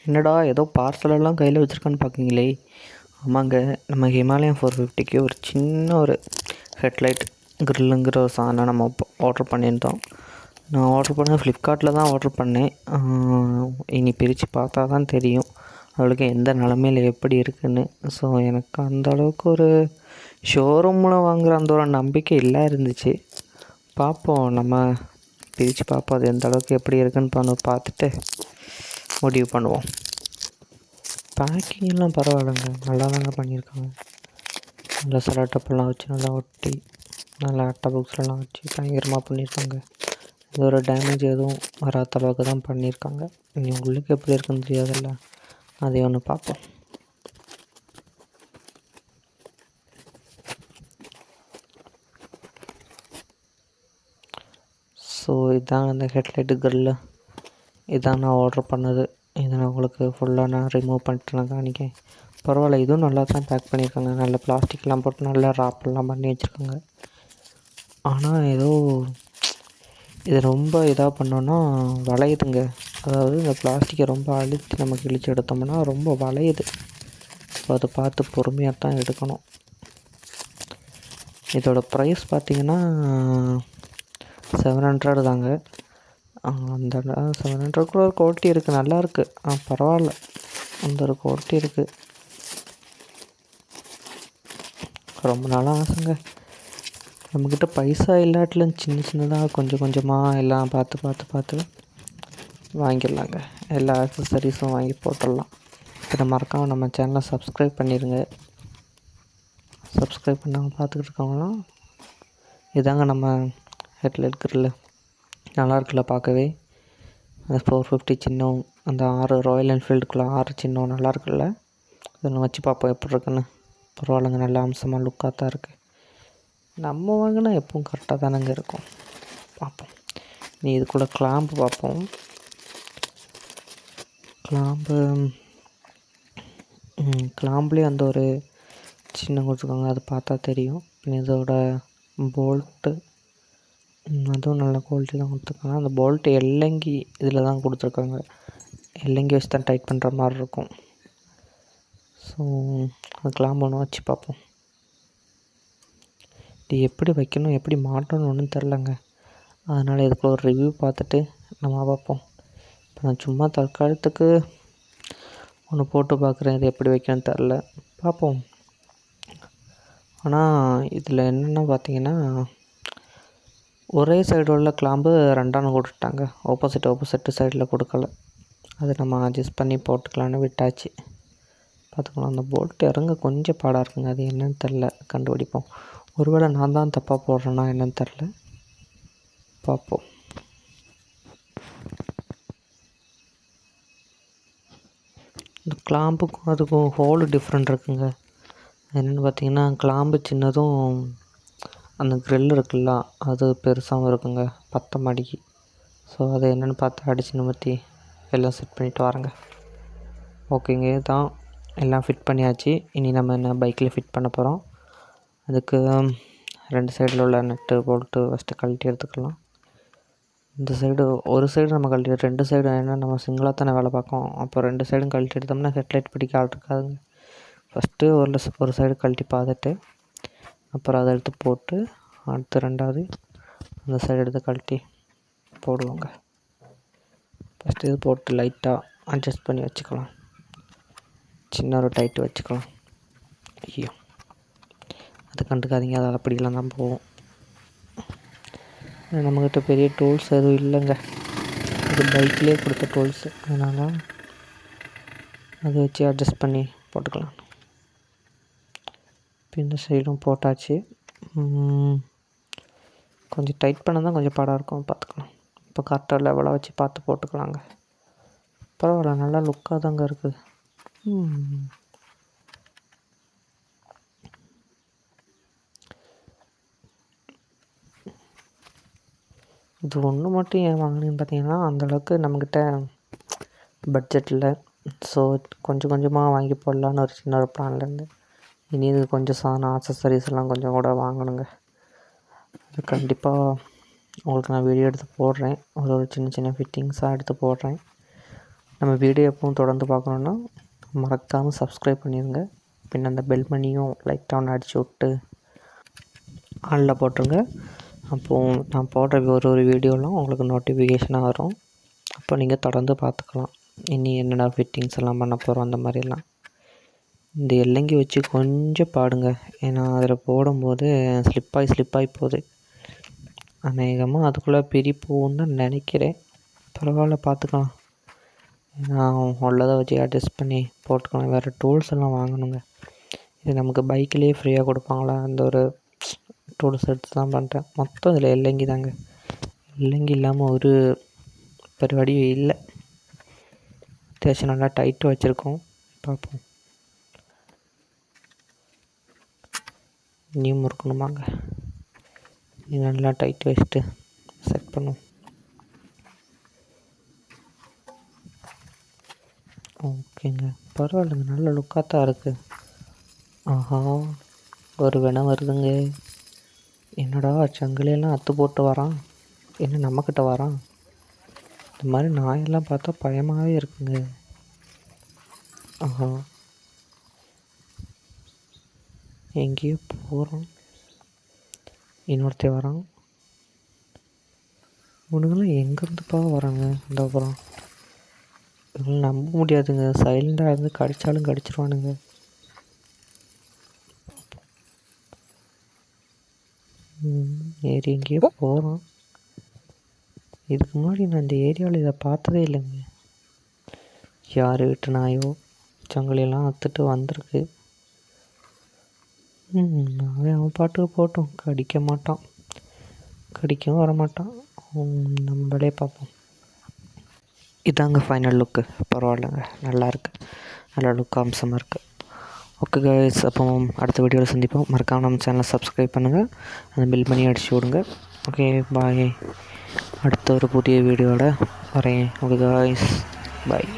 என்னடா ஏதோ பார்சலெல்லாம் கையில் வச்சுருக்கான்னு பார்க்குறீங்களே. ஆமாங்க, நம்ம ஹிமாலயன் 450க்கு ஒரு சின்ன ஒரு ஹெட்லைட் க்ரில்லுங்கிற ஒரு சாதனம் நம்ம ஆர்டர் பண்ணியிருந்தோம். நான் ஆர்டர் பண்ண ஃப்ளிப்கார்ட்டில் தான் ஆர்டர் பண்ணேன். இனி பிரித்து பார்த்தா தான் தெரியும் அவளுக்கு எந்த நிலமையில் எப்படி இருக்குதுன்னு. ஸோ எனக்கு அந்த அளவுக்கு ஒரு ஷோரூமில் வாங்குகிற அந்த ஒரு நம்பிக்கை இல்லை இருந்துச்சு. பார்ப்போம், நம்ம பிரித்து பார்ப்போம் அது எந்த அளவுக்கு எப்படி இருக்குன்னு பார்த்துட்டு முடிவு பண்ணுவோம். பேக்கிங்லாம் பரவாயில்லைங்க, நல்லா தாங்க பண்ணியிருக்காங்க. நல்லா செலோடேப்பெல்லாம் வச்சு நல்லா ஒட்டி நல்லா அட்டை பாக்ஸ்லாம் வச்சு பயங்கரமாக பண்ணியிருக்காங்க. இது ஒரு டேமேஜ் எதுவும் வராத அளவுக்கு தான் பண்ணியிருக்காங்க. இனி உங்களுக்கு எப்படி இருக்குன்னு தெரியாதுல்ல, அதே ஒன்று பார்ப்போம். ஸோ இதுதான் அந்த ஹெட்லைட்டு க்ரில்லு. இதான் நான் ஆர்டர் பண்ணது. இதை நான் உங்களுக்கு ஃபுல்லாக நான் ரிமூவ் பண்ணிட்டு நான் காணிக்கேன். பரவாயில்ல, இதுவும் நல்லா தான் பேக் பண்ணியிருக்காங்க. நல்ல பிளாஸ்டிக்லாம் போட்டு நல்லா ராப்பெல்லாம் பண்ணி வச்சுருக்காங்க. ஆனால் ஏதோ இது ரொம்ப இதாக பண்ணோன்னா வளையுதுங்க. அதாவது இந்த பிளாஸ்டிக்கை ரொம்ப அழுத்தி நம்ம கிழிச்சு எடுத்தோம்னா ரொம்ப வளையுது. ஸோ அதை பார்த்து பொறுமையாக தான் எடுக்கணும். இதோட ப்ரைஸ் பார்த்திங்கன்னா 700 தாங்க. அந்த 700 கூட ஒரு குவாலிட்டி இருக்குது, நல்லாயிருக்கு. பரவாயில்ல, அந்த ஒரு குவாலிட்டி இருக்குது. ரொம்ப நாளாக ஆசைங்க. நம்மக்கிட்ட பைசா இல்லாட்டிலும் சின்ன சின்னதாக கொஞ்சம் கொஞ்சமாக எல்லாம் பார்த்து வாங்கிடலாங்க. எல்லா ஆக்சசரிஸும் வாங்கி போட்டுடலாம். இதை மறக்காமல் நம்ம சேனலை சப்ஸ்கிரைப் பண்ணிடுங்க. சப்ஸ்கிரைப் பண்ணாமல் பார்த்துக்கிட்டு இருக்கவங்களாம் இதாங்க நம்ம ஹெட்லைட் க்ரில்லு. நல்லா இருக்குல்ல பார்க்கவே. அந்த 450 சின்னம், அந்த 6 ராயல் என்ஃபீல்டுக்குள்ளே 6 சின்னம் நல்லா இருக்குல்ல. இதை வச்சு பார்ப்போம் எப்படி இருக்குன்னு. பரவாயில்லைங்க, நல்ல அம்சமாக லுக்காக தான் இருக்குது. நம்ம வாங்கினா எப்பவும் கரெக்டாக தானேங்க இருக்கும். பார்ப்போம். நீ இதுக்குள்ளே கிளாம்பு பார்ப்போம். கிளாம்புலேயே அந்த ஒரு சின்ன கொடுத்துருக்காங்க, அது பார்த்தா தெரியும். இதோட போல்ட்டு அதுவும் நல்ல குவாலிட்டி தான் கொடுத்துருக்காங்க. அந்த போல்ட்டு எல்லங்கி இதில் தான் கொடுத்துருக்காங்க. எல்லங்கி வச்சு தான் டைட் பண்ணுற மாதிரி இருக்கும். ஸோ அது கிளாம்பு ஒன்று வச்சு பார்ப்போம். இது எப்படி வைக்கணும் எப்படி மாட்டணும்னு ஒன்றும் தெரிலங்க. அதனால் இதுக்குள்ள ஒரு ரிவ்யூ பார்த்துட்டு நம்ம பார்ப்போம். இப்போ நான் சும்மா தற்காலத்துக்கு ஒன்று போட்டு பார்க்குறேன், இது எப்படி வைக்கணும்னு தெரில, பார்ப்போம். ஆனால் இதில் என்னென்னா பார்த்திங்கன்னா, ஒரே சைடு உள்ள கிளாம்பு ரெண்டான கொடுத்துட்டாங்க. ஆப்போசிட் சைடில் கொடுக்கல. அதை நம்ம அட்ஜஸ்ட் பண்ணி போட்டுக்கலான்னு விட்டாச்சு. பார்த்துக்கலாம். அந்த போல்ட் இறங்க கொஞ்சம் பாடாக இருக்குங்க. அது என்னன்னு தெரில, கண்டுபிடிப்போம். ஒருவேளை நான் தான் தப்பாக போடுறேன்னா என்னன்னு தெரில, பார்ப்போம். இந்த கிளாம்புக்கும் அதுக்கும் ஹோலு டிஃப்ரெண்ட் இருக்குங்க. என்னென்னு பார்த்தீங்கன்னா, கிளாம்பு சின்னதும் அந்த க்ரில் இருக்குல்ல அது பெருசாகவும் இருக்குங்க, 10 மடிக்கு. ஸோ அது என்னென்னு பார்த்து அடித்து நிமித்தி எல்லாம் செட் பண்ணிவிட்டு வரேங்க. ஓகேங்க, தான் எல்லாம் ஃபிட் பண்ணியாச்சு. இனி நம்ம என்ன பைக்கில் ஃபிட் பண்ண போகிறோம். அதுக்கு 2 சைடில் உள்ள நட்டு போல்ட்டு ஃபஸ்ட்டு கழட்டி எடுத்துக்கலாம். இந்த சைடு ஒரு சைடு நம்ம கழட்டி 2 சைடு, ஏன்னா நம்ம சிங்கிளாக தானே வேலை பார்க்கோம். அப்போ 2 சைடும் கழட்டி எடுத்தோம்னா ஹெட்லைட் பிடிக்க ஆள் இருக்காதுங்க. ஃபஸ்ட்டு ஒரு சைடு கழட்டி பார்த்துட்டு அப்புறம் அதை எடுத்து போட்டு அடுத்து 2வது அந்த சைடு எடுத்து கழட்டி போடுவாங்க. ஃபஸ்ட்டு இது போட்டு லைட்டாக அட்ஜஸ்ட் பண்ணி வச்சுக்கலாம். சின்ன ஒரு டைட்டு வச்சுக்கலாம். ஐயோ, அது கண்டுக்காதீங்க, அதை அப்படிலாம் தான் போகும். நம்மக்கிட்ட பெரிய டூல்ஸ் எதுவும் இல்லைங்க. இது பைக்லேயே கொடுத்த டூல்ஸு, அதனால் அதை வச்சு அட்ஜஸ்ட் பண்ணி போட்டுக்கலாம். இப்போ இந்த சைடும் போட்டாச்சு. கொஞ்சம் டைட் பண்ண தான் கொஞ்சம் பாடாக இருக்கும், பார்த்துக்கலாம். இப்போ கரெக்டாக லெவலாக வச்சு பார்த்து போட்டுக்கலாங்க. பரவாயில்ல, நல்லா லுக்காக தாங்க இருக்குது. இது ஒன்று மட்டும் ஏன் வாங்கினேன்னு பார்த்தீங்கன்னா, அந்தளவுக்கு நம்மக்கிட்ட பட்ஜெட் இல்லை. ஸோ கொஞ்சம் கொஞ்சமாக வாங்கி போடலான்னு ஒரு சின்ன ஒரு பிளான்லேருந்து. இனி இது கொஞ்சம் சாதனம் ஆக்சசரிஸ் எல்லாம் கொஞ்சம் கூட வாங்கணுங்க. அது கண்டிப்பாக உங்களுக்கு நான் வீடியோ எடுத்து போடுறேன். ஒரு சின்ன சின்ன ஃபிட்டிங்ஸாக எடுத்து போடுறேன். நம்ம வீடியோ எப்பவும் தொடர்ந்து பார்க்கணுன்னா மறக்காமல் சப்ஸ்கிரைப் பண்ணிடுங்க. பின்ன அந்த பெல் மணியும் லைட்டாக ஒன்று அடிச்சு விட்டு ஆனில் போட்டுருங்க. அப்போது நான் போடுற ஒரு வீடியோலாம் உங்களுக்கு நோட்டிஃபிகேஷனாக வரும். அப்போ நீங்கள் தொடர்ந்து பார்த்துக்கலாம். இனி என்னென்ன ஃபிட்டிங்ஸ் எல்லாம் பண்ண போகிறோம் அந்த மாதிரிலாம். இந்த எல்லங்கி வச்சு கொஞ்சம் பாடுங்க, ஏன்னா அதில் போடும்போது ஸ்லிப்பாகி போகுது. அநேகமாக அதுக்குள்ளே பிரி போகுன்னு தான் நினைக்கிறேன். பரவாயில்ல, பார்த்துக்கலாம். நான் உள்ளதை வச்சு அட்ஜஸ்ட் பண்ணி போட்டுக்கலாம். வேறு டூல்ஸ் எல்லாம் வாங்கணுங்க. இது நமக்கு பைக்கிலே ஃப்ரீயாக கொடுப்பாங்களா, அந்த ஒரு டூல்ஸ் எடுத்து தான் பண்ணுறேன். மொத்தம் இதில் எல்லங்கி தாங்க. எல்லங்கி இல்லாமல் ஒரு பருவாடியும் இல்லை. அத்தியாவசியம் நல்லா டைட்டாக வச்சுருக்கோம். பார்ப்போம். இனியும் முறுக்கணுமாங்க. இது நல்லா டைட் வச்சுட்டு செட் பண்ணுவோம். ஓகேங்க, பரவாயில்லைங்க, நல்ல லுக்காக தான் இருக்குது. ஆஹா, ஒரு வினம் வருதுங்க. என்னடா சங்கிலியெல்லாம் அத்து போட்டு வரான், என்ன நம்மக்கிட்ட வரான்? இந்த மாதிரி நாயெல்லாம் பார்த்தா பயமாகவே இருக்குங்க. ஆஹா, எங்கேயோ போகிறான், இன்னொருத்தர் வரான். இவனுங்களாம் எங்கேருந்துப்பா வராங்க? இந்த அப்புறம் இவங்களை நம்ப முடியாதுங்க. சைலண்டாக இருந்து கடித்தாலும் கடிச்சிருவானுங்க. ஏறி எங்கேயோ போகிறோம். இதுக்கு முன்னாடி நான் இந்த ஏரியாவில் இதை பார்த்ததே இல்லைங்க. யார் வீட்டு நாயோ சங்கிலியெல்லாம் அத்துட்டு வந்திருக்கு. அவன் பாட்டுக்கு போட்டோம், கடிக்க மாட்டான், கடிக்கவும் வரமாட்டான். நம்ம வேலையை பார்ப்போம். இதாங்க ஃபைனல் லுக்கு. பரவாயில்லைங்க, நல்லாயிருக்கு, நல்ல லுக் அம்சமாக இருக்குது. ஓகே கைஸ், அப்போ அடுத்த வீடியோவில் சந்திப்போம். மறக்காமல் நம்ம சேனலை சப்ஸ்கிரைப் பண்ணுங்கள், அந்த பில் பண்ணி அடிச்சு விடுங்க. ஓகே, பாய். அடுத்த ஒரு புதிய வீடியோவோட வரேன். ஓகே கைஸ், பாய்.